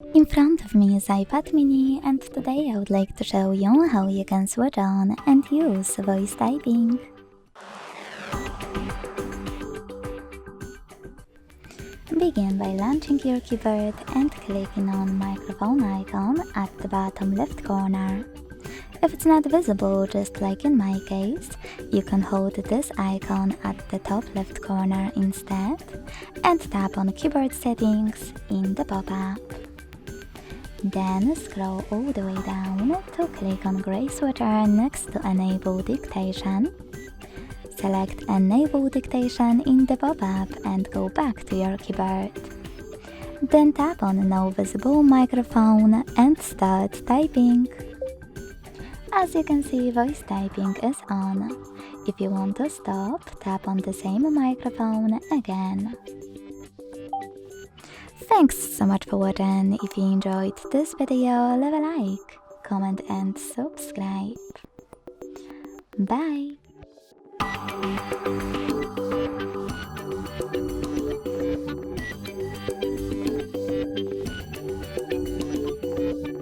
In front of me is iPad mini, and today I would like to show you how you can switch on and use voice typing. Begin by launching your keyboard and clicking on microphone icon at the bottom left corner. If it's not visible, just like in my case, you can hold this icon at the top left corner instead and tap on keyboard settings in the pop-up. Then scroll all the way down to click on gray switcher next to Enable Dictation. Select Enable Dictation in the pop-up and go back to your keyboard. Then tap on No Visible Microphone and start typing. As you can see, voice typing is on. If you want to stop, tap on the same microphone again. Thanks so much for watching. If you enjoyed this video, leave a like, comment and subscribe. Bye!